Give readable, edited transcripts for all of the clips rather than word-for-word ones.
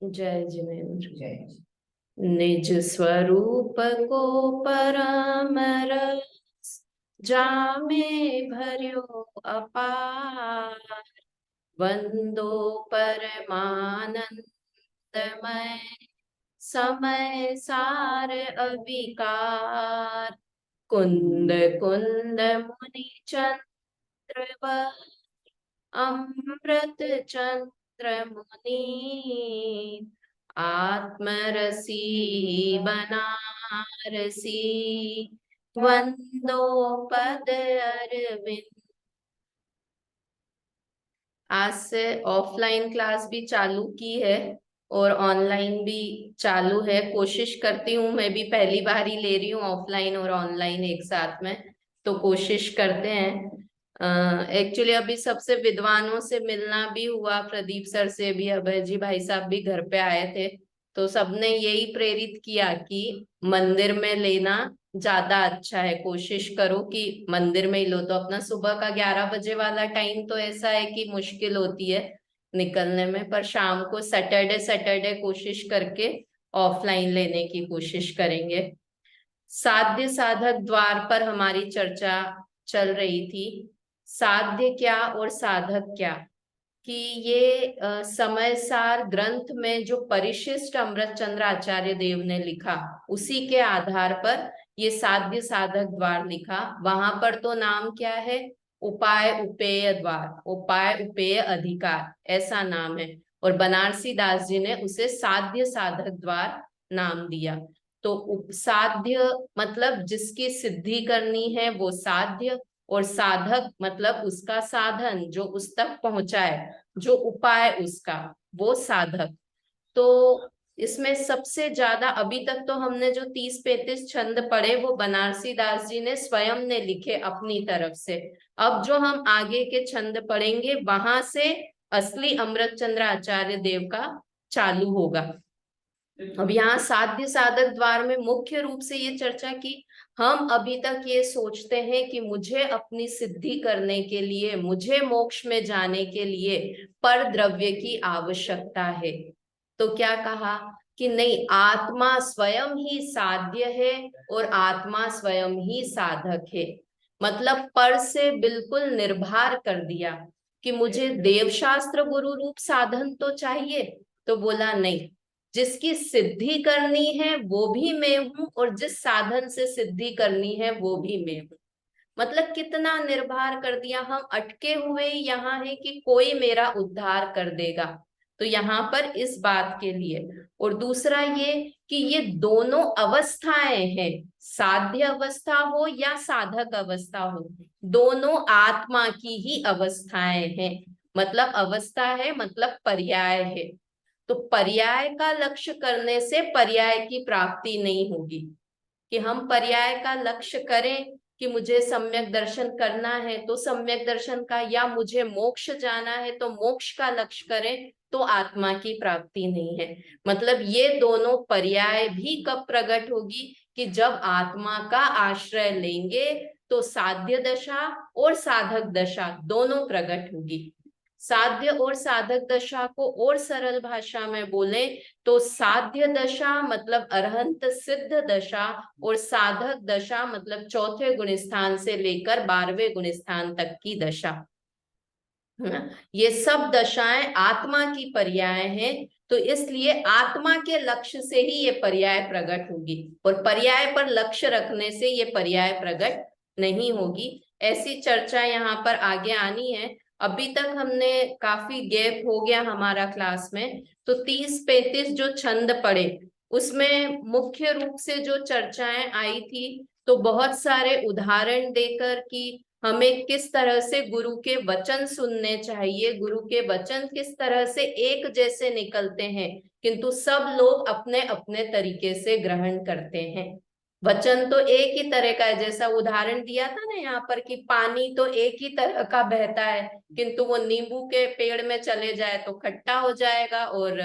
जय जिनेन्द्र। जय। निज स्वरूप को परम रस जामे भर्यो अपार, वंदो परमानंदमय समय सार अविकार। कुंद कुंद मुनि चंद्र अमृत चंद्र मुनि, आत्मरसी बनारसी वंदो पद अरविंद। आज से ऑफलाइन क्लास भी चालू की है और ऑनलाइन भी चालू है। कोशिश करती हूँ, मैं भी पहली बार ही ले रही हूँ ऑफलाइन और ऑनलाइन एक साथ में, तो कोशिश करते हैं। एक्चुअली अभी सबसे विद्वानों से मिलना भी हुआ, प्रदीप सर से भी, अभय जी भाई साहब भी घर पे आए थे, तो सबने यही प्रेरित किया कि मंदिर में लेना ज्यादा अच्छा है। कोशिश करो कि मंदिर में ही लो। तो अपना सुबह का 11 बजे वाला टाइम तो ऐसा है कि मुश्किल होती है निकलने में, पर शाम को सैटरडे सैटरडे कोशिश करके ऑफलाइन लेने की कोशिश करेंगे। साध्य साधक द्वार पर हमारी चर्चा चल रही थी। साध्य क्या और साधक क्या, कि ये समय सार ग्रंथ में जो परिशिष्ट अमृत चंद्र आचार्य देव ने लिखा, उसी के आधार पर ये साध्य साधक द्वार लिखा। वहां पर तो नाम क्या है, उपाय उपेय द्वार, उपाय उपेय अधिकार, ऐसा नाम है। और बनारसी दास जी ने उसे साध्य साधक द्वार नाम दिया। तो साध्य मतलब जिसकी सिद्धि करनी है वो साध्य, और साधक मतलब उसका साधन जो उस तक पहुंचाए, जो उपाय उसका, वो साधक। तो इसमें सबसे ज्यादा अभी तक तो हमने जो 30-35 छंद पढ़े वो बनारसी दास जी ने स्वयं ने लिखे अपनी तरफ से। अब जो हम आगे के छंद पढ़ेंगे वहां से असली अमृत चंद्र आचार्य देव का चालू होगा। अब यहाँ साध्य साधक द्वार में मुख्य रूप से ये चर्चा की, हम अभी तक ये सोचते हैं कि मुझे अपनी सिद्धि करने के लिए, मुझे मोक्ष में जाने के लिए पर द्रव्य की आवश्यकता है। तो क्या कहा कि नहीं, आत्मा स्वयं ही साध्य है और आत्मा स्वयं ही साधक है। मतलब पर से बिल्कुल निर्भर कर दिया कि मुझे देवशास्त्र गुरु रूप साधन तो चाहिए। तो बोला नहीं, जिसकी सिद्धि करनी है वो भी मैं हूं और जिस साधन से सिद्धि करनी है वो भी मैं हूं। मतलब कितना निर्भर कर दिया, हम अटके हुए यहाँ हैं कि कोई मेरा उद्धार कर देगा। तो यहाँ पर इस बात के लिए, और दूसरा ये कि ये दोनों अवस्थाएं हैं, साध्य अवस्था हो या साधक अवस्था हो, दोनों आत्मा की ही अवस्थाएं हैं। मतलब अवस्था है मतलब पर्याय है। तो पर्याय का लक्ष्य करने से पर्याय की प्राप्ति नहीं होगी। कि हम पर्याय का लक्ष्य करें कि मुझे सम्यक दर्शन करना है तो सम्यक दर्शन का, या मुझे मोक्ष जाना है तो मोक्ष का लक्ष्य करें, तो आत्मा की प्राप्ति नहीं है। मतलब ये दोनों पर्याय भी कब प्रकट होगी, कि जब आत्मा का आश्रय लेंगे तो साध्य दशा और साधक दशा दोनों प्रकट होगी। साध्य और साधक दशा को और सरल भाषा में बोले तो साध्य दशा मतलब अरहंत सिद्ध दशा, और साधक दशा मतलब चौथे गुण स्थान से लेकर 12वें गुण स्थान तक की दशा। ये सब दशाएं आत्मा की पर्याय हैं। तो इसलिए आत्मा के लक्ष्य से ही ये पर्याय प्रकट होगी, और पर्याय पर लक्ष्य रखने से ये पर्याय प्रकट नहीं होगी। ऐसी चर्चा यहाँ पर आगे आनी है। अभी तक हमने काफी गैप हो गया हमारा क्लास में, तो 30-35 जो छंद पढ़े उसमें मुख्य रूप से जो चर्चाएं आई थी, तो बहुत सारे उदाहरण देकर कि हमें किस तरह से गुरु के वचन सुनने चाहिए, गुरु के वचन किस तरह से एक जैसे निकलते हैं किंतु सब लोग अपने अपने तरीके से ग्रहण करते हैं। वचन तो एक ही तरह का है, जैसा उदाहरण दिया था ना यहाँ पर कि पानी तो एक ही तरह का बहता है, किंतु वो नींबू के पेड़ में चले जाए तो खट्टा हो जाएगा, और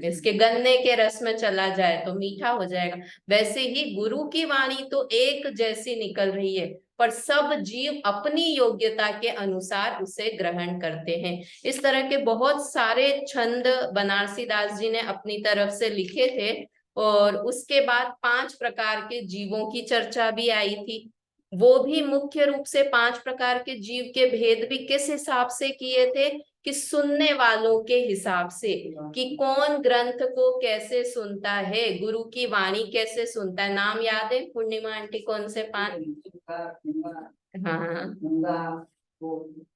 इसके गन्ने के रस में चला जाए तो मीठा हो जाएगा। वैसे ही गुरु की वाणी तो एक जैसी निकल रही है, पर सब जीव अपनी योग्यता के अनुसार उसे ग्रहण करते हैं। इस तरह के बहुत सारे छंद बनारसी दास जी ने अपनी तरफ से लिखे थे। और उसके बाद 5 प्रकार के जीवों की चर्चा भी आई थी। वो भी मुख्य रूप से 5 प्रकार के जीव के भेद भी किस हिसाब से किए थे, कि सुनने वालों के हिसाब से, कि कौन ग्रंथ को कैसे सुनता है, गुरु की वाणी कैसे सुनता है। नाम याद है पूर्णिमा आंटी, कौन से 5? हाँ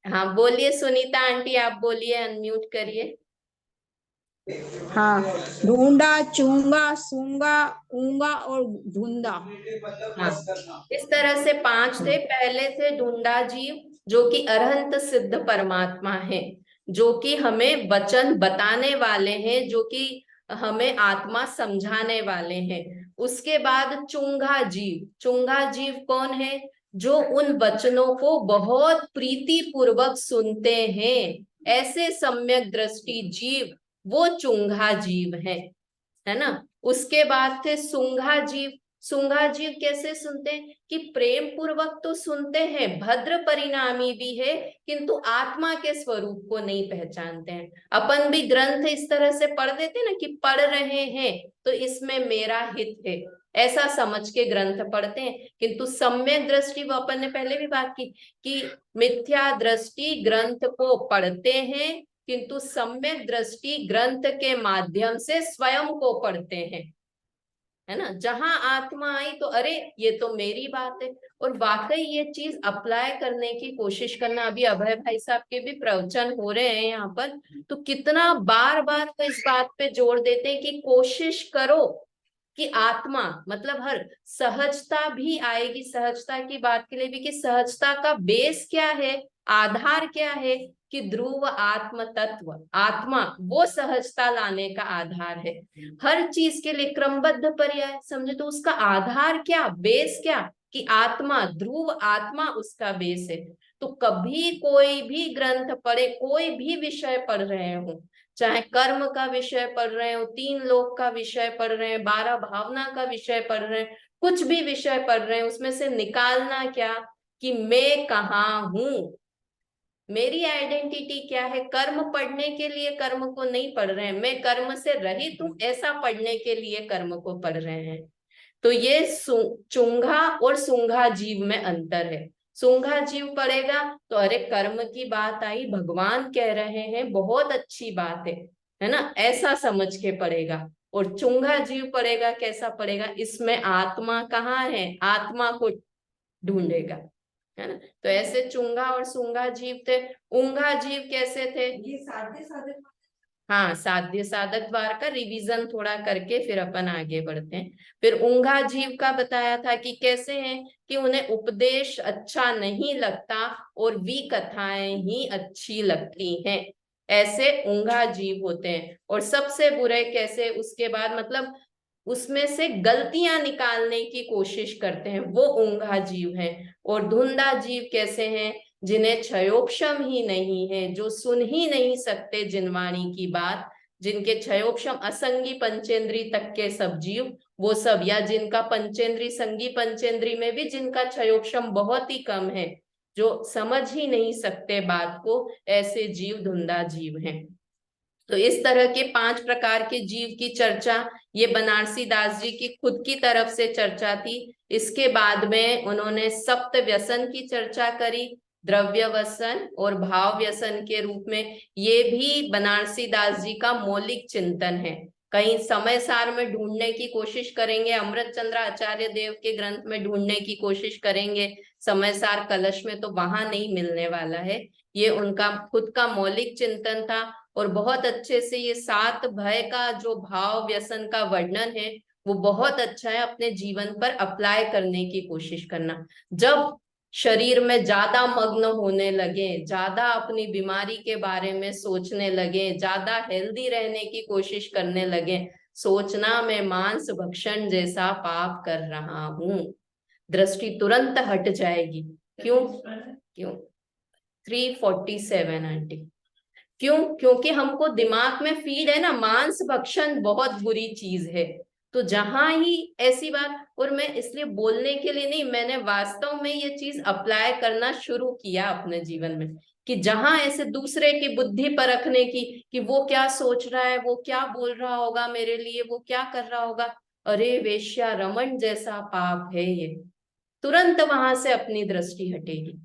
हाँ, बोलिए सुनीता आंटी, आप बोलिए, अनम्यूट करिए। हाँ, ढूंढा, चूंगा, सूंगा, ऊंगा और धुंधा। हाँ, इस तरह से 5 थे। पहले थे ढूंढा जीव, जो कि अरहंत सिद्ध परमात्मा है, जो कि हमें वचन बताने वाले हैं, जो कि हमें आत्मा समझाने वाले हैं। उसके बाद चुंगा जीव। चुंगा जीव कौन है? जो उन वचनों को बहुत प्रीति पूर्वक सुनते हैं, ऐसे सम्यक दृष्टि जीव, वो चुंगा जीव है ना। उसके बाद थे सुंघा जीव। सुंघा जीव कैसे सुनते हैं? कि प्रेम पूर्वक तो सुनते हैं, भद्र परिणामी भी है, किंतु आत्मा के स्वरूप को नहीं पहचानते हैं। अपन भी ग्रंथ इस तरह से पढ़ देते ना, कि पढ़ रहे हैं तो इसमें मेरा हित है, ऐसा समझ के ग्रंथ पढ़ते हैं। किंतु सम्यक दृष्टि, वो अपन ने पहले भी बात की, कि मिथ्या दृष्टि ग्रंथ को पढ़ते हैं, किंतु सम्यक दृष्टि ग्रंथ के माध्यम से स्वयं को पढ़ते हैं, है ना। जहां आत्मा आई तो अरे ये तो मेरी बात है, और वाकई ये चीज अप्लाई करने की कोशिश करना। अभी अभय भाई साहब के भी प्रवचन हो रहे हैं यहाँ पर, तो कितना बार बार तो इस बात पे जोर देते हैं कि कोशिश करो कि आत्मा, मतलब हर सहजता भी आएगी, सहजता की बात के लिए भी, कि सहजता का बेस क्या है, आधार क्या है, कि ध्रुव आत्म तत्व, आत्मा वो सहजता लाने का आधार है। हर चीज के लिए क्रमबद्ध पर्याय समझे, तो उसका आधार क्या, बेस क्या, कि आत्मा, ध्रुव आत्मा उसका बेस है। तो कभी कोई भी ग्रंथ पढ़े, कोई भी विषय पढ़ रहे हो, चाहे कर्म का विषय पढ़ रहे हो, 3 लोक का विषय पढ़ रहे हैं, 12 भावना का विषय पढ़ रहे हैं, कुछ भी विषय पढ़ रहे हैं, उसमें से निकालना क्या, कि मैं कहाँ हूं, मेरी आइडेंटिटी क्या है। कर्म पढ़ने के लिए कर्म को नहीं पढ़ रहे हैं, मैं कर्म से रहित हूं ऐसा पढ़ने के लिए कर्म को पढ़ रहे हैं। तो ये चुंघा और सूंघा जीव में अंतर है। सूंघा जीव पढ़ेगा तो अरे कर्म की बात आई, भगवान कह रहे हैं, बहुत अच्छी बात है ना, ऐसा समझ के पढ़ेगा। और चुंघा जीव पढ़ेगा, कैसा पढ़ेगा, इसमें आत्मा कहाँ है, आत्मा को ढूंढेगा, है ना। तो ऐसे चुंगा और सूंगा जीव थे। ऊंघा जीव कैसे थे? ये साध्य साधक। हाँ, साध्य साधक द्वार का रिवीजन थोड़ा करके फिर अपन आगे बढ़ते हैं। फिर ऊंघा जीव का बताया था कि कैसे हैं, कि उन्हें उपदेश अच्छा नहीं लगता और वी कथाएं ही अच्छी लगती हैं, ऐसे ऊंघा जीव होते हैं। और सबसे बुरे कैसे, उसके बाद मतलब उसमें से गलतियां निकालने की कोशिश करते हैं, वो ऊंघा जीव है। और धुंधा जीव कैसे हैं? जिन्हें क्षयोक्षम ही नहीं है, जो सुन ही नहीं सकते जिनवाणी की बात, जिनके क्षयोक्षम असंगी पंचेंद्री तक के सब जीव, वो सब, या जिनका पंचेंद्री संगी पंचेंद्री में भी जिनका क्षयोक्षम बहुत ही कम है, जो समझ ही नहीं सकते बात को, ऐसे जीव धुंधा जीव हैं। तो इस तरह के 5 प्रकार के जीव की चर्चा, ये बनारसी दास जी की खुद की तरफ से चर्चा थी। इसके बाद में उन्होंने सप्त व्यसन की चर्चा करी, द्रव्य व्यसन और भाव व्यसन के रूप में। ये भी बनारसी दास जी का मौलिक चिंतन है। कहीं समय सार में ढूंढने की कोशिश करेंगे, अमृत चंद्र आचार्य देव के ग्रंथ में ढूंढने की कोशिश करेंगे, समय सार कलश में तो वहां नहीं मिलने वाला है। ये उनका खुद का मौलिक चिंतन था। और बहुत अच्छे से ये 7 भय का जो भाव व्यसन का वर्णन है, वो बहुत अच्छा है। अपने जीवन पर अप्लाई करने की कोशिश करना। जब शरीर में ज्यादा मग्न होने लगे, ज्यादा अपनी बीमारी के बारे में सोचने लगे, ज्यादा हेल्दी रहने की कोशिश करने लगे, सोचना मैं मांस भक्षण जैसा पाप कर रहा हूं, दृष्टि तुरंत हट जाएगी। क्यों? क्यों? 347 आंटी। क्यों? क्योंकि हमको दिमाग में फीड है ना, मांस भक्षण बहुत बुरी चीज है। तो जहां ही ऐसी बात, और मैं इसलिए बोलने के लिए नहीं, मैंने वास्तव में ये चीज अप्लाई करना शुरू किया अपने जीवन में, कि जहां ऐसे दूसरे की बुद्धि परखने की, कि वो क्या सोच रहा है, वो क्या बोल रहा होगा मेरे लिए, वो क्या कर रहा होगा, अरे वेश्या रमन जैसा पाप है ये, तुरंत वहां से अपनी दृष्टि हटेगी,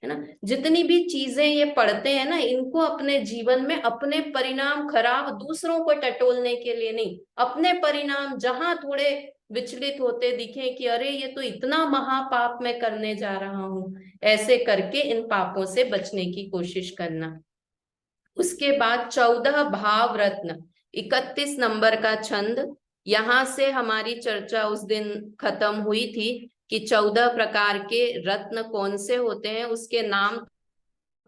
है ना। जितनी भी चीजें ये पढ़ते हैं ना, इनको अपने जीवन में अपने परिणाम खराब दूसरों को टटोलने के लिए नहीं, अपने परिणाम जहां थोड़े विचलित होते दिखे कि अरे ये तो इतना महापाप मैं करने जा रहा हूं, ऐसे करके इन पापों से बचने की कोशिश करना। उसके बाद 14 भाव रत्न, 31 नंबर का छंद। यहां से हमारी चर्चा उस दिन खत्म हुई थी कि 14 प्रकार के रत्न कौन से होते हैं, उसके नाम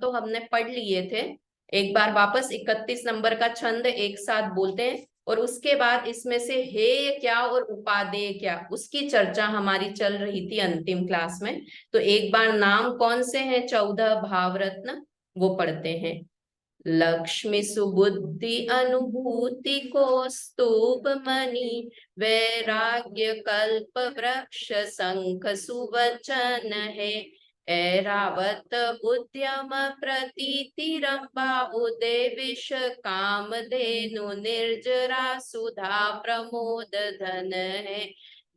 तो हमने पढ़ लिए थे। एक बार वापस 31 नंबर का छंद एक साथ बोलते हैं, और उसके बाद इसमें से हेय क्या और उपादेय क्या, उसकी चर्चा हमारी चल रही थी अंतिम क्लास में। तो एक बार नाम कौन से हैं 14 भाव रत्न, वो पढ़ते हैं। लक्ष्मी सुबुद्धि अनुभूति को स्तूप मणि, वैराग्य कल्प वृक्ष शंख सुवचन है, ऐरावत उद्यम प्रतीति रंभा उदय विष कामधेनु निर्जरा सुधा प्रमोद धन है,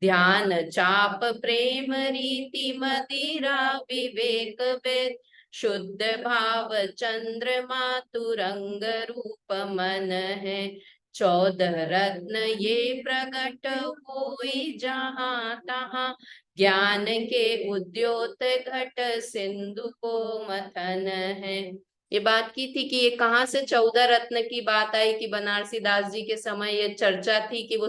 ध्यान चाप प्रेम रीति मदिरा विवेक वेद, शुद्ध भाव चंद्रमा तुरंग रूप मन है, 14 रत्न ये प्रकट होई जहां तहां, ज्ञान के उद्योत घट सिंधु को मथन है। ये बात की थी कि ये कहाँ से 14 रत्न की बात आई, कि बनारसी दास जी के समय ये चर्चा थी कि वो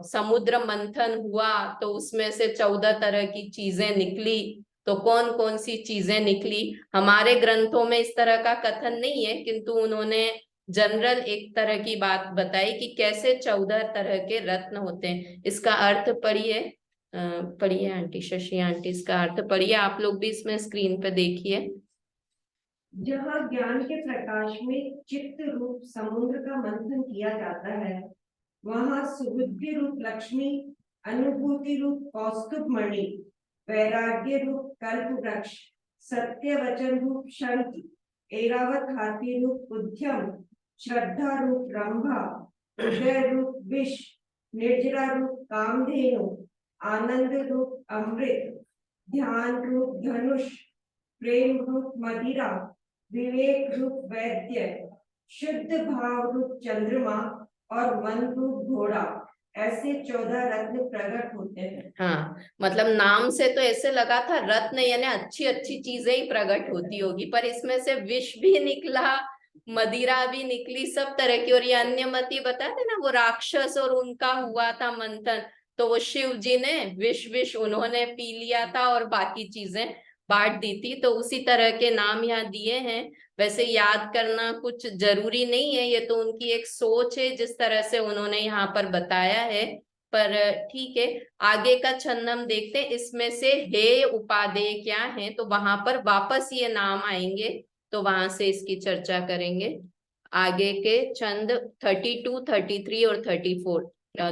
समुद्र मंथन हुआ तो उसमें से 14 तरह की चीजें निकली। तो कौन कौन सी चीजें निकली, हमारे ग्रंथों में इस तरह का कथन नहीं है, किंतु उन्होंने जनरल एक तरह की बात बताई कि कैसे 14 तरह के रत्न होते हैं। इसका अर्थ पढ़िए, पढ़िए आंटी, शशि आंटी, इसका अर्थ पढ़िए, आप लोग भी इसमें स्क्रीन पे देखिए। जहाँ ज्ञान के प्रकाश में चित्त रूप समुद्र का मंथन किया जाता है, वहाँ सुबुद्धि रूप लक्ष्मी, अनुभूति रूप कौस्तुभ मणि, वैराग्य रूप कल्प वृक्ष, सत्य वचन रूप शंख, ऐरावत हाथी रूप उद्यम, श्रद्धा रूप रंभा, हृदय रूप विष, निर्जरा रूप कामधेनु, आनंद रूप अमृत, ध्यान रूप धनुष, प्रेम रूप मदिरा, विवेक रूप वैद्य, शुद्ध भाव रूप चंद्रमा और मन रूप घोड़ा, ऐसे 14 रत्न प्रकट होते हैं। हाँ, मतलब नाम से तो ऐसे लगा था रत्न यानी अच्छी अच्छी चीजें ही प्रकट होती होगी, पर इसमें से विष भी निकला, मदिरा भी निकली, सब तरह की। और ये अन्यमति बताते ना, वो राक्षस और उनका हुआ था मंथन, तो वो शिव जी ने विष विष उन्होंने पी लिया था और बाकी चीजें बांट दी थी। तो उसी तरह के नाम यहाँ दिए हैं। वैसे याद करना कुछ जरूरी नहीं है, ये तो उनकी एक सोच है जिस तरह से उन्होंने यहाँ पर बताया है, पर ठीक है। आगे का छंद हम देखते हैं, इसमें से हे उपादेय क्या है, तो वहां पर वापस ये नाम आएंगे, तो वहां से इसकी चर्चा करेंगे। आगे के छंद 32, 33 और 34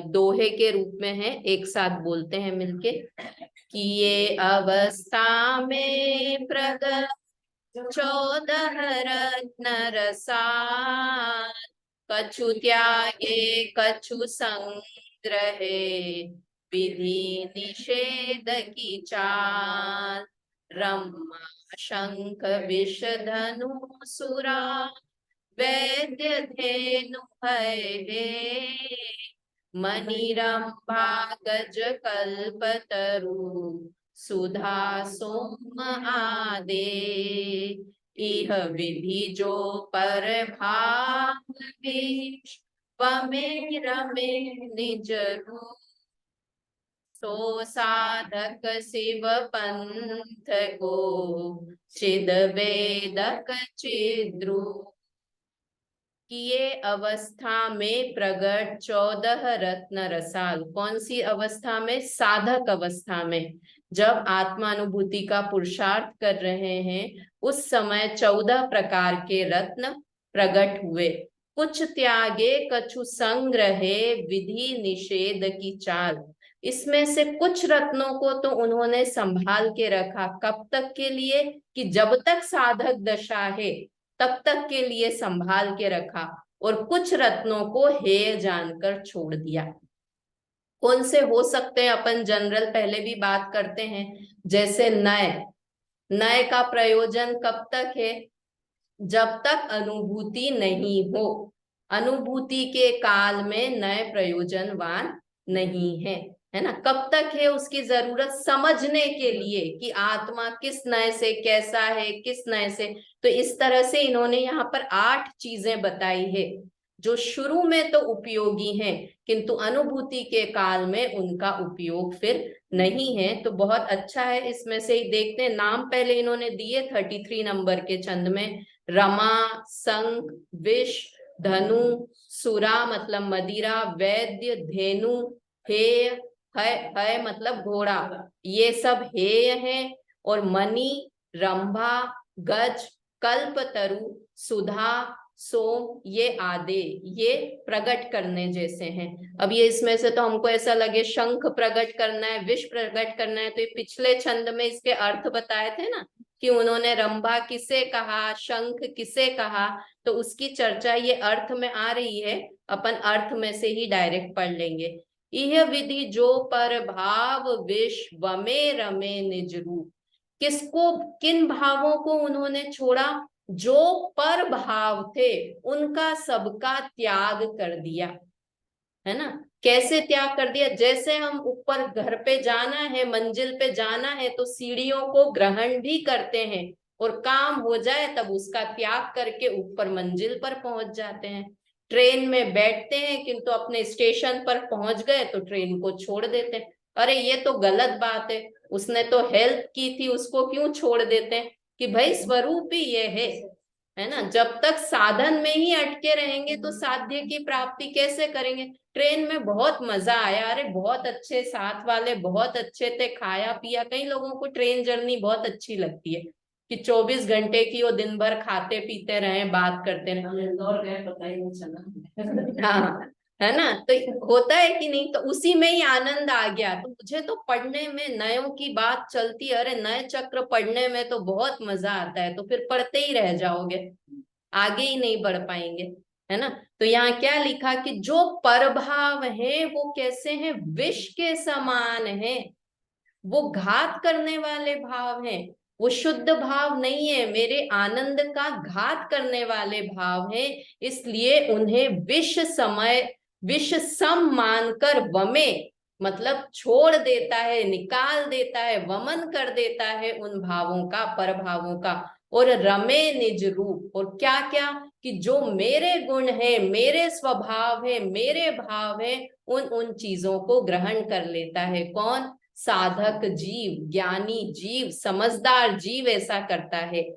दोहे के रूप में है, एक साथ बोलते हैं मिलके। कि ये अवस्था में प्रगट 14 रत्न रसाल, कछु त्यागे कछु संग्रहे, विधि निषेध की चाल, ब्रह्मा शंख विष धनु सुरा, वैद्य धेनु है, मणिरंभा गज कल्पतरु, सुधा सोम आदे, इह विधि जो पर भाव में रमे निज रूप, सो साधक शिव पंथ को, चिद वेदक चिद्रूप। कि ये अवस्था में प्रगट 14 रत्न रसाल, कौन सी अवस्था में, साधक अवस्था में, जब आत्मानुभूति का पुरुषार्थ कर रहे हैं, उस समय 14 प्रकार के रत्न प्रकट हुए। कुछ त्यागे कछु संग्रहे विधि निषेध की चाल। इसमें से कुछ रत्नों को तो उन्होंने संभाल के रखा, कब तक के लिए, कि जब तक साधक दशा है तब तक के लिए संभाल के रखा, और कुछ रत्नों को हेय जानकर छोड़ दिया। कौन से हो सकते हैं, अपन जनरल पहले भी बात करते हैं, जैसे नय। नय का प्रयोजन कब तक है, जब तक अनुभूति नहीं हो। अनुभूति के काल में नए प्रयोजनवान नहीं है ना। कब तक है उसकी जरूरत, समझने के लिए कि आत्मा किस नए से कैसा है, किस नए से। तो इस तरह से इन्होंने यहाँ पर 8 चीजें बताई है जो शुरू में तो उपयोगी हैं, किंतु अनुभूति के काल में उनका उपयोग फिर नहीं है। तो बहुत अच्छा है, इसमें से ही देखते हैं। नाम पहले इन्होंने दिए 33 नंबर के छंद में, रमा, शंख, विष, धनु, सुरा मतलब मदिरा, वैद्य, धेनु, हेय, है मतलब घोड़ा, ये सब हेय हैं। और मणि, रंभा, गज, कल्पतरु, सुधा, सोम, ये आदे, ये प्रकट करने जैसे हैं। अब ये इसमें से तो हमको ऐसा लगे शंख प्रकट करना है, विष प्रकट करना है, तो ये पिछले छंद में इसके अर्थ बताए थे ना, कि उन्होंने रंभा किसे कहा, शंख किसे कहा, तो उसकी चर्चा ये अर्थ में आ रही है। अपन अर्थ में से ही डायरेक्ट पढ़ लेंगे। यह विधि जो पर भाव विष वमे रमे निज रूप। किसको, किन भावों को उन्होंने छोड़ा, जो पर भाव थे उनका सबका त्याग कर दिया, है ना। कैसे त्याग कर दिया, जैसे हम ऊपर घर पे जाना है, मंजिल पे जाना है, तो सीढ़ियों को ग्रहण भी करते हैं, और काम हो जाए तब उसका त्याग करके ऊपर मंजिल पर पहुंच जाते हैं। ट्रेन में बैठते हैं किंतु अपने स्टेशन पर पहुंच गए तो ट्रेन को छोड़ देते हैं। अरे ये तो गलत बात है, उसने तो हेल्प की थी, उसको क्यों छोड़ देते हैं, कि भाई स्वरूप ही ये है ना। जब तक साधन में ही अटके रहेंगे तो साध्य की प्राप्ति कैसे करेंगे। ट्रेन में बहुत मजा आया, अरे बहुत अच्छे साथ वाले बहुत अच्छे थे, खाया पिया। कई लोगों को ट्रेन जर्नी बहुत अच्छी लगती है कि 24 घंटे की वो दिन भर खाते पीते रहे, बात करते रहे। इंदौर गए पता ही नहीं चला। हाँ, है ना। तो होता है कि नहीं, तो उसी में ही आनंद आ गया। तो मुझे तो पढ़ने में नयों की बात चलती है, अरे नए चक्र पढ़ने में तो बहुत मजा आता है, तो फिर पढ़ते ही रह जाओगे, आगे ही नहीं बढ़ पाएंगे, है ना। तो यहाँ क्या लिखा कि जो परभाव है वो कैसे हैं, विष के समान है, वो घात करने वाले भाव हैं, वो शुद्ध भाव नहीं है, मेरे आनंद का घात करने वाले भाव हैं। इसलिए उन्हें विष सम मानकर वमे मतलब छोड़ देता है, निकाल देता है, वमन कर देता है उन भावों का, पर भावों का। और रमे निज रूप, और क्या क्या, कि जो मेरे गुण है, मेरे स्वभाव है, मेरे भाव है, उन चीजों को ग्रहण कर लेता है। कौन, साधक जीव, ज्ञानी जीव, समझदार जीव ऐसा करता है।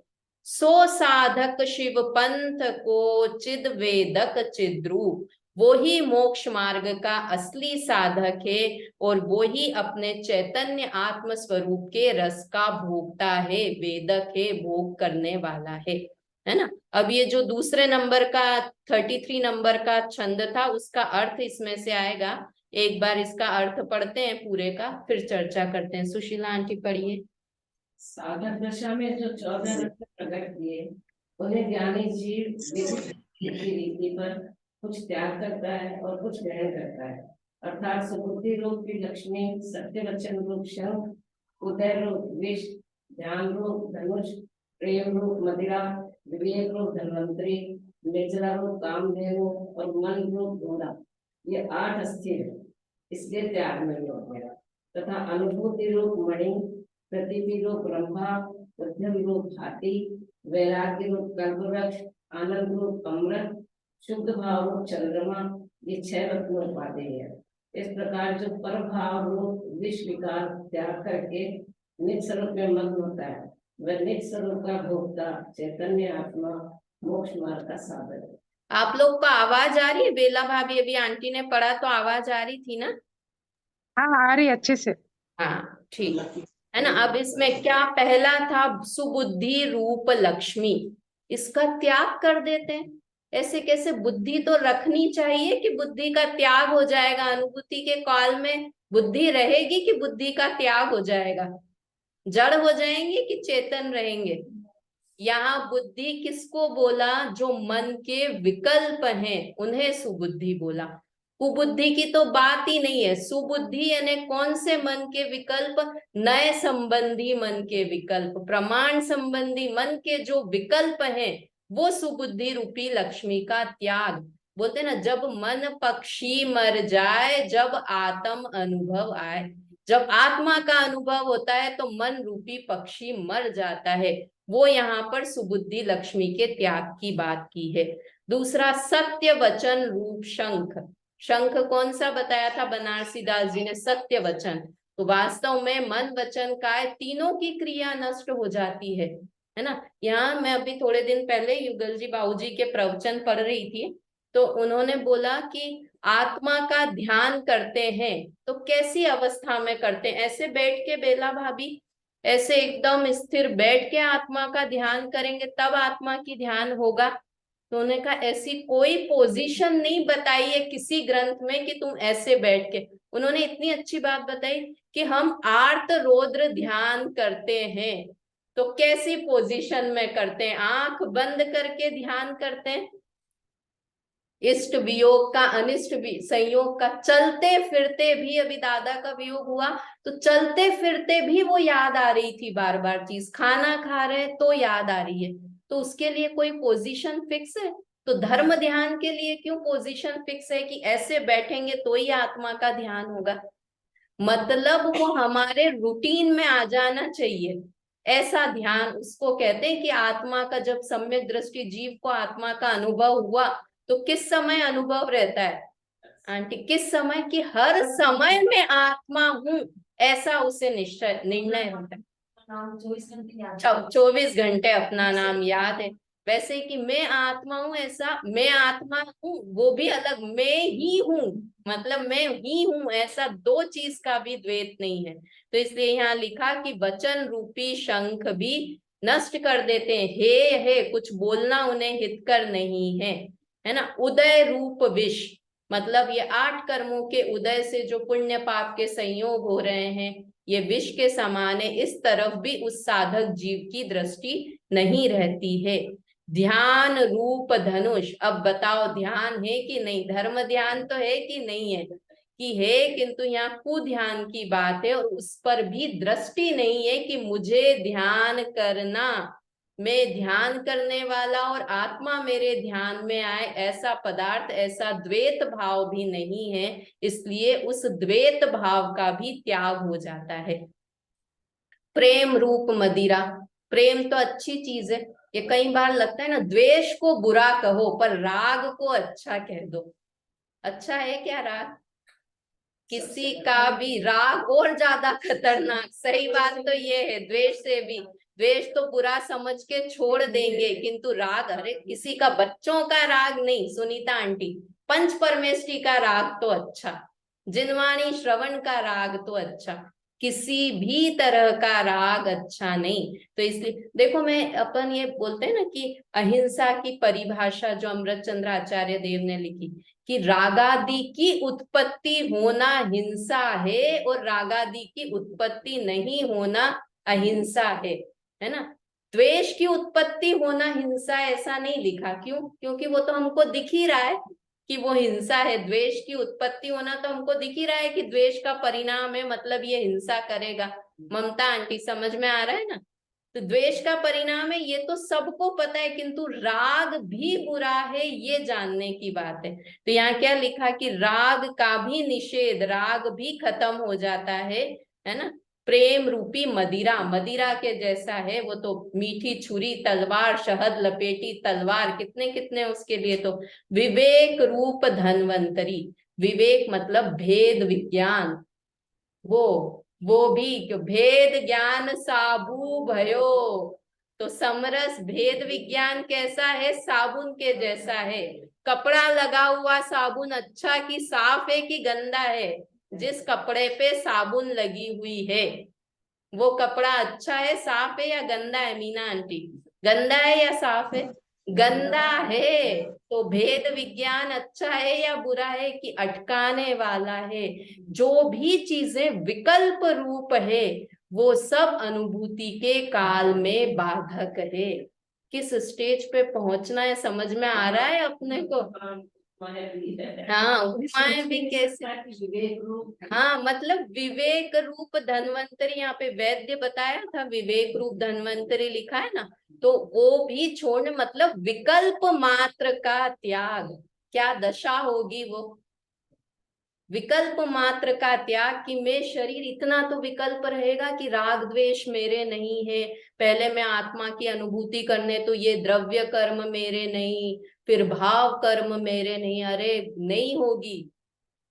सो साधक शिव पंथ को चिद वेदक चिद्रूप, वो ही मोक्ष मार्ग का असली साधक है, और वो ही अपने चैतन्य आत्म स्वरूप के रस का भोगता है, वेदक है, भोग करने वाला है ना। अब ये जो दूसरे नंबर का 33 नंबर का छंद था, उसका अर्थ इसमें से आएगा। एक बार इसका अर्थ पढ़ते हैं पूरे का, फिर चर्चा करते हैं। सुशीला आंटी पढ़िए। साधक दशा में जो 14 रत्न प्रकट किए, उन्हें ज्ञानी जीव विधि की रीति पर कुछ त्याग करता है और कुछ ग्रहण करता है। अर्थात सुबुद्धि रूप की लक्ष्मी, सत्य वचन रूप शंख, उदय रूप विष, ध्यान रूप धनुष, प्रेम रूप मदिरा, विवेक रूप धन्वंतरी, निर्जरा रूप कामधेनु और मन रूप घोड़ा, ये 8 अस्थिर है, इसलिए त्याग में हो गया। तथा अनुभूति रूप मणि, प्रतिपि रूप ब्रह्मा, उद्यम रूप हाथी, वैराग्य रूप कल्पवृक्ष, आनंद रूप अमृत, शुद्ध भाव रूप चंद्रमा, ये 6 रत्न उपाधि है। इस प्रकार जो पर भाव रूप विष विकार त्याग करके निज स्वरूप में मग्न होता है, वह निज स्वरूप का भोक्ता चैतन्य आत्मा मोक्ष मार्ग का साधन है। आप लोग को आवाज आ रही है? बेला भाभी अभी आंटी ने पढ़ा तो आवाज आ रही थी ना? हाँ आ रही अच्छे से। हाँ ठीक है ना। अब इसमें क्या पहला था, सुबुद्धि रूप लक्ष्मी, इसका त्याग कर देते हैं। ऐसे कैसे? बुद्धि तो रखनी चाहिए कि बुद्धि का त्याग हो जाएगा। अनुभूति के काल में बुद्धि रहेगी कि बुद्धि का त्याग हो जाएगा? जड़ हो जाएंगे कि चेतन रहेंगे? यहाँ बुद्धि किसको बोला? जो मन के विकल्प हैं उन्हें सुबुद्धि बोला। कुबुद्धि की तो बात ही नहीं है। सुबुद्धि यानी कौन से मन के विकल्प? नए संबंधी मन के विकल्प, प्रमाण संबंधी मन के जो विकल्प हैं, वो सुबुद्धि रूपी लक्ष्मी का त्याग। बोलते ना, जब मन पक्षी मर जाए, जब आत्म अनुभव आए। जब आत्मा का अनुभव होता है तो मन रूपी पक्षी मर जाता है। वो यहाँ पर सुबुद्धि लक्ष्मी के त्याग की बात की है। दूसरा, सत्य वचन रूप शंख। शंख कौन सा बताया था बनारसी दास जी ने? सत्य वचन। तो वास्तव में मन वचन काय तीनों की क्रिया नष्ट हो जाती है ना। यहाँ मैं अभी थोड़े दिन पहले युगल जी बाबूजी के प्रवचन पढ़ रही थी, तो उन्होंने बोला कि आत्मा का ध्यान करते हैं तो कैसी अवस्था में करते हैं? ऐसे बैठ के बेला भाभी, ऐसे एकदम स्थिर बैठ के आत्मा का ध्यान करेंगे तब आत्मा की ध्यान होगा? तो उन्होंने कहा ऐसी कोई पोजीशन नहीं बताई है किसी ग्रंथ में कि तुम ऐसे बैठ के। उन्होंने इतनी अच्छी बात बताई कि हम आर्त रौद्र ध्यान करते हैं। तो कैसी पोजीशन में करते हैं? आंख बंद करके ध्यान करते हैं। इष्ट वियोग का, अनिष्ट संयोग का, चलते फिरते भी, अभी दादा का वियोग हुआ तो चलते फिरते भी वो याद आ रही थी बार बार चीज। खाना खा रहे तो याद आ रही है। तो उसके लिए कोई पोजीशन फिक्स है? तो धर्म ध्यान के लिए क्यों पोजीशन फिक्स है कि ऐसे बैठेंगे तो ही आत्मा का ध्यान होगा? मतलब वो हमारे रूटीन में आ जाना चाहिए। ऐसा ध्यान उसको कहते हैं कि आत्मा का, जब सम्यक दृष्टि जीव को आत्मा का अनुभव हुआ तो किस समय अनुभव रहता है आंटी? किस समय? कि हर समय में आत्मा हूं, ऐसा उसे निश्चय निर्णय होता है। 24 घंटे अपना नाम याद है। वैसे कि मैं आत्मा हूं, ऐसा मैं आत्मा हूं वो भी अलग, मैं ही हूं मतलब मैं ही हूं, ऐसा दो चीज का भी द्वैत नहीं है। तो इसलिए यहाँ लिखा कि वचन रूपी शंख भी नष्ट कर देते हैं। हे कुछ बोलना उन्हें हितकर नहीं है ना। उदय रूप विष, मतलब ये 8 कर्मों के उदय से जो पुण्य पाप के संयोग हो रहे हैं, ये विष के समान है। इस तरफ भी उस साधक जीव की दृष्टि नहीं रहती है। ध्यान रूप धनुष, अब बताओ ध्यान है कि नहीं? धर्म ध्यान तो है कि नहीं है? कि है, किंतु यहाँ कुध्यान की बात है और उस पर भी दृष्टि नहीं है कि मुझे ध्यान करना, मैं ध्यान करने वाला और आत्मा मेरे ध्यान में आए, ऐसा पदार्थ, ऐसा द्वैत भाव भी नहीं है। इसलिए उस द्वैत भाव का भी त्याग हो जाता है। प्रेम रूप मदिरा, प्रेम तो अच्छी चीज है। ये कई बार लगता है ना, द्वेष को बुरा कहो पर राग को अच्छा कह दो। अच्छा है क्या राग? किसी का भी राग और ज्यादा खतरनाक। सही बात तो ये है, द्वेष से भी, द्वेष तो बुरा समझ के छोड़ देंगे, किंतु राग, अरे किसी का बच्चों का राग नहीं सुनीता आंटी, पंच परमेष्टि का राग तो अच्छा, जिनवाणी श्रवण का राग तो अच्छा, किसी भी तरह का राग अच्छा नहीं। तो इसलिए देखो, मैं अपन ये बोलते हैं ना कि अहिंसा की परिभाषा जो अमृत चंद्र आचार्य देव ने लिखी, कि रागादि की उत्पत्ति होना हिंसा है और रागादि की उत्पत्ति नहीं होना अहिंसा है ना। द्वेष की उत्पत्ति होना हिंसा ऐसा नहीं लिखा। क्यों? क्योंकि वो तो हमको दिख ही रहा है कि वो हिंसा है। द्वेष की उत्पत्ति होना तो हमको दिख ही रहा है कि द्वेष का परिणाम है, मतलब ये हिंसा करेगा। ममता आंटी समझ में आ रहा है ना? तो द्वेष का परिणाम है, ये तो सबको पता है, किंतु राग भी बुरा है ये जानने की बात है। तो यहाँ क्या लिखा कि राग का भी निषेध, राग भी खत्म हो जाता है ना। प्रेम रूपी मदिरा, मदिरा के जैसा है वो तो, मीठी छुरी तलवार, शहद लपेटी तलवार, कितने कितने उसके लिए। तो विवेक रूप धन्वंतरी, विवेक मतलब भेद विज्ञान, वो भी क्यों, भेद ज्ञान साबू भयो। तो समरस भेद विज्ञान कैसा है? साबुन के जैसा है। कपड़ा लगा हुआ साबुन अच्छा कि साफ है कि गंदा है? जिस कपड़े पे साबुन लगी हुई है वो कपड़ा अच्छा है, साफ है या गंदा है? मीना आंटी, गंदा है या साफ है? गंदा है। तो भेद विज्ञान अच्छा है या बुरा है कि अटकाने वाला है? जो भी चीजें विकल्प रूप है वो सब अनुभूति के काल में बाधक है। किस स्टेज पे पहुंचना है समझ में आ रहा है अपने को? हाँ, उपमाएं भी कैसे। विवेक रूप। हाँ, मतलब विवेक रूप धन्वंतरी, यहाँ पे वैद्य बताया था, विवेक रूप धन्वंतरी लिखा है ना, तो वो भी छोड़ने मतलब विकल्प मात्र का त्याग। क्या दशा होगी वो? विकल्प मात्र का त्याग कि मैं शरीर इतना तो विकल्प रहेगा कि राग द्वेष मेरे नहीं है, पहले मैं आत्मा की अनुभूति करने तो ये द्रव्य कर्म मेरे नहीं, फिर भाव कर्म मेरे नहीं, अरे नहीं होगी।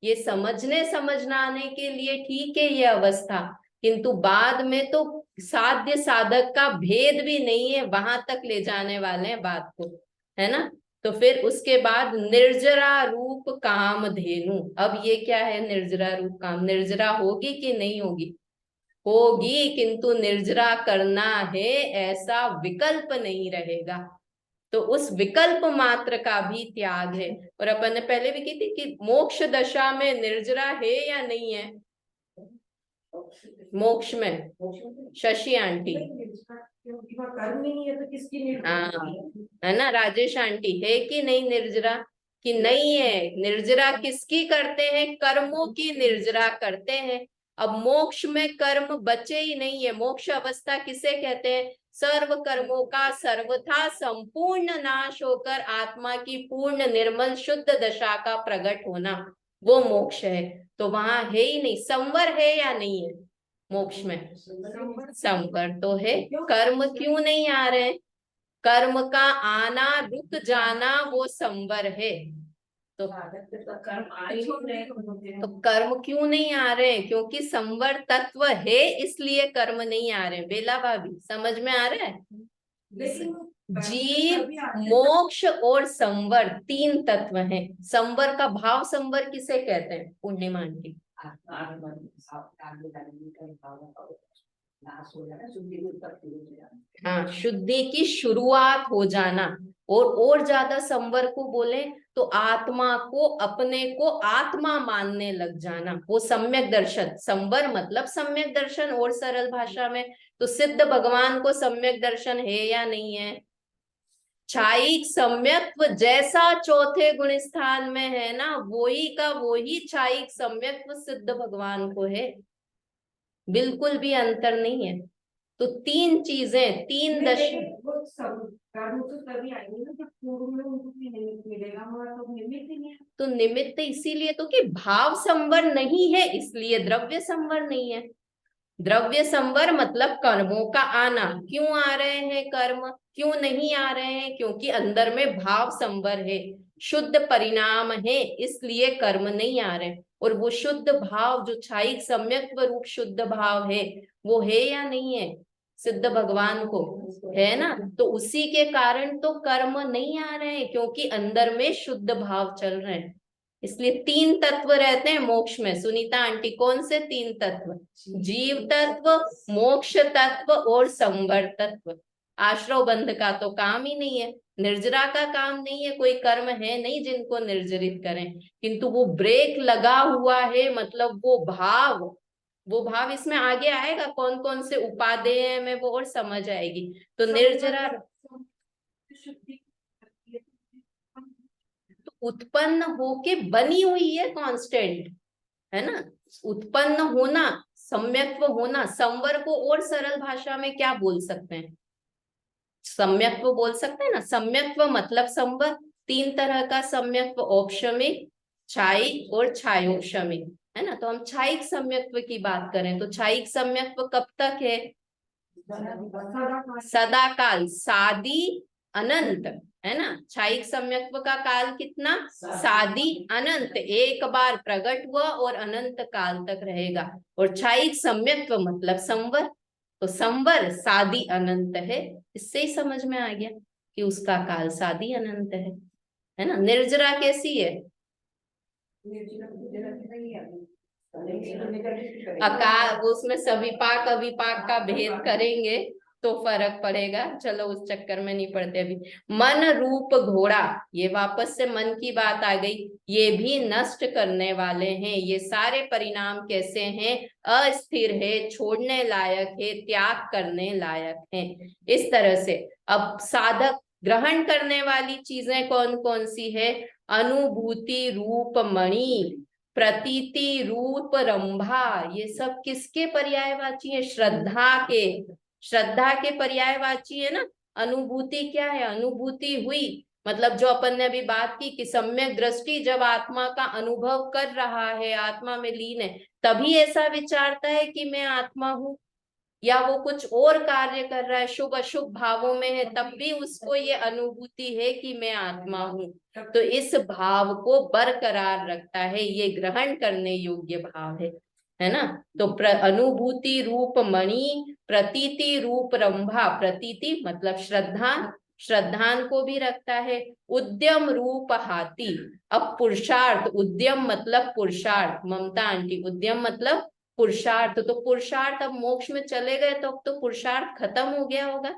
ये समझाने के लिए ठीक है ये अवस्था, किंतु बाद में तो साध्य साधक का भेद भी नहीं है, वहां तक ले जाने वाले हैं बात को, है ना। तो फिर उसके बाद निर्जरा रूप कामधेनु। अब ये क्या है निर्जरा रूप काम? निर्जरा होगी कि नहीं होगी? होगी, किंतु निर्जरा करना है ऐसा विकल्प नहीं रहेगा। तो उस विकल्प मात्र का भी त्याग है। और अपन ने पहले भी की थी कि मोक्ष दशा में निर्जरा है या नहीं है? मोक्ष में शशि आंटी, क्योंकि वह कर्म ही नहीं है तो किसकी निर्भर हाँ, है ना, राजेश आंटी, है कि नहीं निर्जरा? कि नहीं है। निर्जरा किसकी करते हैं? कर्मों की निर्जरा करते हैं। अब मोक्ष में कर्म बचे ही नहीं है। मोक्ष अवस्था किसे कहते हैं? सर्व कर्मों का सर्वथा संपूर्ण नाश होकर आत्मा की पूर्ण निर्मल शुद्ध दशा का प्रकट होना, वो मोक्ष है। तो वहां है ही नहीं। संवर है या नहीं है मोक्ष में? संवर तो है। कर्म क्यों नहीं आ रहे? कर्म का आना रुक जाना वो संवर है। तो कर्म क्यों नहीं आ रहे? क्योंकि संवर तत्व है, इसलिए कर्म नहीं आ रहे। बेला भाभी समझ में आ रहा है? जीव, मोक्ष और संवर तीन तत्व हैं। संवर का भाव संवर किसे कहते हैं पूर्णिमा आंटी? हाँ, शुद्धि की शुरुआत हो जाना। और ज्यादा संवर को बोले तो आत्मा को, अपने को आत्मा मानने लग जाना, वो सम्यक दर्शन। संवर मतलब सम्यक दर्शन, और सरल भाषा में तो सिद्ध भगवान को सम्यक दर्शन है या नहीं है? छायिक सम्यक्त्व जैसा चौथे गुण स्थान में है ना, वही का वही छायिक सम्यक्त्व सिद्ध भगवान को है, बिल्कुल भी अंतर नहीं है। तो तीन चीजें, तीन वो सब कर्म तो तभी आएंगे ना जब पूर्व में उनको भी निमित्त मिलेगा, हमारा तो निमित्त ही नहीं है। तो निमित्त इसीलिए तो कि भाव संवर नहीं है, इसलिए द्रव्य संवर नहीं है। द्रव्य संवर मतलब कर्मों का आना। क्यों आ रहे हैं कर्म, क्यों नहीं आ रहे हैं? क्योंकि अंदर में भाव संवर है, शुद्ध परिणाम है, इसलिए कर्म नहीं आ रहे। और वो शुद्ध भाव जो छायिक सम्यक्त्व रूप शुद्ध भाव है, वो है या नहीं है सिद्ध भगवान को? है ना। तो उसी के कारण तो कर्म नहीं आ रहे हैं, क्योंकि अंदर में शुद्ध भाव चल रहे हैं। इसलिए तीन तत्व रहते हैं मोक्ष में। सुनीता आंटी, कौन से तीन तत्व? जीव तत्व, मोक्ष तत्व और संवर तत्व। आश्रव बंध का तो काम ही नहीं है, निर्जरा का काम नहीं है, कोई कर्म है नहीं जिनको निर्जरित करें, किंतु वो ब्रेक लगा हुआ है। मतलब वो भाव इसमें आगे आएगा, कौन कौन से उपादेय में वो और समझ आएगी। तो निर्जरा तो उत्पन्न होके बनी हुई है कांस्टेंट, है ना। उत्पन्न होना, सम्यक्त्व होना। संवर को और सरल भाषा में क्या बोल सकते हैं? सम्यक्त्व बोल सकते हैं ना। सम्यक्त्व मतलब संवर। तीन तरह का सम्यक्त्व, औपशमिक, छायिक और छायोपशमिक, है ना। तो हम छायिक सम्यक्त्व की बात करें तो छायिक सम्यक्त्व कब तक है? सदा काल, सादी अनंत, है ना। छायिक सम्यक्त्व का काल कितना? सादी अनंत, एक बार प्रकट हुआ और अनंत काल तक रहेगा। और छायिक सम्यक्त्व मतलब संवर। तो संवर सादी अनंत है। इससे ही समझ में आ गया कि उसका काल सादी अनंत है ना। निर्जरा कैसी है? अकाल, उसमें सविपाक अविपाक का भेद करेंगे। तो फर्क पड़ेगा। चलो उस चक्कर में नहीं पड़ते अभी। मन रूप घोड़ा, ये वापस से मन की बात आ गई। ये भी नष्ट करने वाले हैं। ये सारे परिणाम कैसे हैं? अस्थिर है, छोड़ने लायक है, त्याग करने लायक है। इस तरह से अब साधक ग्रहण करने वाली चीजें कौन कौन सी है? अनुभूति रूप मणि, प्रतीति रूप रंभा, ये सब किसके पर्यायवाची है? श्रद्धा के। श्रद्धा के पर्यायवाची है ना। अनुभूति क्या है? अनुभूति हुई मतलब जो अपन ने अभी बात की कि सम्यक दृष्टि जब आत्मा का अनुभव कर रहा है, आत्मा में लीन है, तभी ऐसा विचारता है कि मैं आत्मा हूं। या वो कुछ और कार्य कर रहा है, शुभ अशुभ भावों में है, तब भी उसको ये अनुभूति है कि मैं आत्मा हूं। तो इस भाव को बरकरार रखता है, ये ग्रहण करने योग्य भाव है ना। तो अनुभूति रूप मणि, प्रतीति रूप रंभा, प्रतीति मतलब श्रद्धा, श्रद्धान को भी रखता है। उद्यम रूप हाथी, अब पुरुषार्थ, उद्यम मतलब पुरुषार्थ, ममता आंटी, उद्यम मतलब पुरुषार्थ। तो पुरुषार्थ अब मोक्ष में चले गए तो अब तो पुरुषार्थ खत्म हो गया होगा।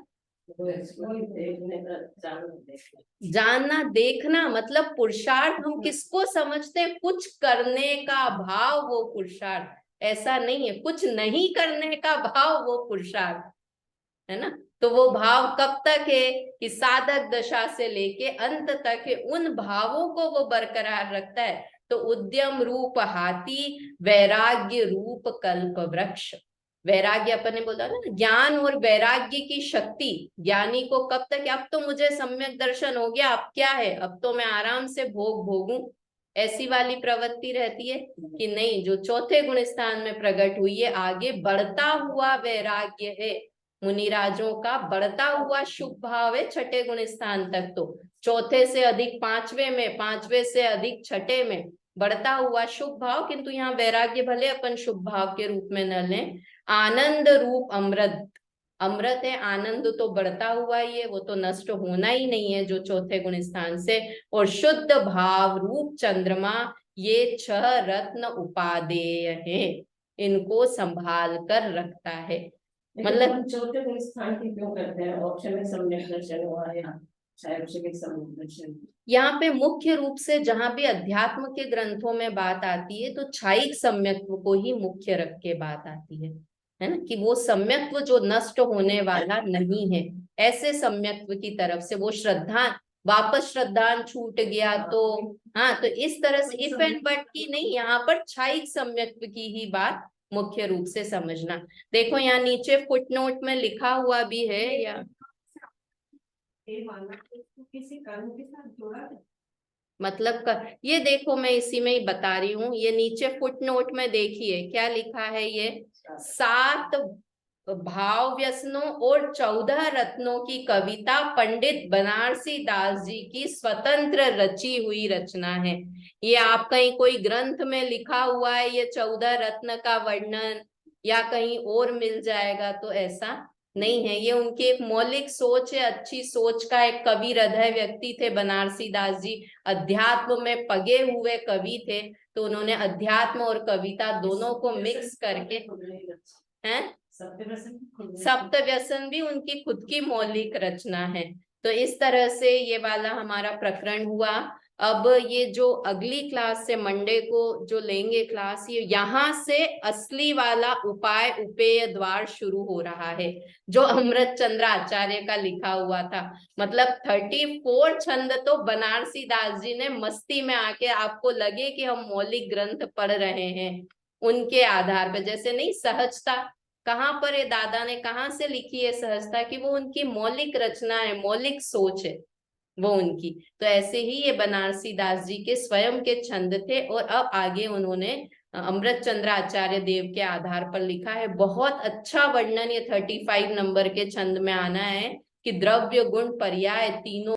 जानना देखना मतलब पुरुषार्थ हम किसको समझते हैं? कुछ करने का भाव वो पुरुषार्थ, ऐसा नहीं है कुछ नहीं करने का भाव वो पुरुषार्थ, है ना। तो वो भाव कब तक है? कि साधक दशा से लेके अंत तक है, उन भावों को वो बरकरार रखता है। तो उद्यम रूप हाथी, वैराग्य रूप कल्प वृक्ष। वैराग्य अपन ने बोला ना, ज्ञान और वैराग्य की शक्ति ज्ञानी को कब तक? अब तो मुझे सम्यक दर्शन हो गया, अब क्या है, अब तो मैं आराम से भोग भोगूं, ऐसी वाली प्रवृत्ति रहती है कि नहीं। जो चौथे गुण स्थान में प्रकट हुई है, आगे बढ़ता हुआ वैराग्य है, मुनिराजों का बढ़ता हुआ शुभ भाव है छठे गुण स्थान तक। तो चौथे से अधिक पांचवे में, पांचवे से अधिक छठे में बढ़ता हुआ शुभ भाव, किंतु यहाँ वैराग्य भले अपन शुभ भाव के रूप में न लें। आनंद रूप अमृत, अमृत है, आनंद तो बढ़ता हुआ ही है, वो तो नष्ट होना ही नहीं है जो चौथे गुण स्थान से। और शुद्ध भाव रूप चंद्रमा, ये 6 रत्न उपादेय है, इनको संभाल कर रखता है। मतलब चौथे गुण स्थान की क्यों करते हैं? ऑप्शन में सम्यक दर्शन हुआ या दर्शन। यहाँ पे मुख्य रूप से जहां भी अध्यात्म के ग्रंथों में बात आती है तो छायिक सम्यक्त्व को ही मुख्य रख के बात आती है ना, कि वो सम्यक्त्व जो नष्ट होने वाला नहीं है, ऐसे सम्यक्त्व की तरफ से वो श्रद्धा, वापस श्रद्धान छूट गया तो हाँ, तो इस तरह से इफ एंड बट की नहीं, यहाँ पर छायिक सम्यक्त्व की ही बात मुख्य रूप से समझना। देखो यहाँ नीचे फुटनोट में लिखा हुआ भी है, या किसी कर्म के साथ जोड़ा है? मतलब ये देखो मैं इसी में ही बता रही हूँ, ये नीचे फुटनोट में देखिए क्या लिखा है, ये 7 भाव व्यसनों और 14 रत्नों की कविता पंडित बनारसी दास जी की स्वतंत्र रची हुई रचना है। ये आप कहीं कोई ग्रंथ में लिखा हुआ है ये 14 रत्न का वर्णन या कहीं और मिल जाएगा, तो ऐसा नहीं है। ये उनकी एक मौलिक सोच है, अच्छी सोच का एक कवि हृदय व्यक्ति थे बनारसी दास जी, अध्यात्म में पगे हुए कवि थे, तो उन्होंने अध्यात्म और कविता दोनों को मिक्स करके हैं। सप्त व्यसन भी उनकी खुद की मौलिक रचना है। तो इस तरह से ये वाला हमारा प्रकरण हुआ। अब ये जो अगली क्लास से मंडे को जो लेंगे क्लास, ये यहाँ से असली वाला उपाय उपेय द्वार शुरू हो रहा है, जो अमृत चंद्र आचार्य का लिखा हुआ था। मतलब 34 छंद तो बनारसी दास जी ने मस्ती में आके, आपको लगे कि हम मौलिक ग्रंथ पढ़ रहे हैं उनके आधार पर, जैसे नहीं सहजता कहाँ पर है, दादा ने कहाँ से लिखी है सहजता, कि वो उनकी मौलिक रचना है, मौलिक सोच है वो उनकी। तो ऐसे ही ये बनारसी दास जी के स्वयं के छंद थे, और अब आगे उन्होंने अमृत चंद्र आचार्य देव के आधार पर लिखा है। बहुत अच्छा वर्णन ये 35 नंबर के छंद में आना है कि द्रव्य गुण पर्याय तीनों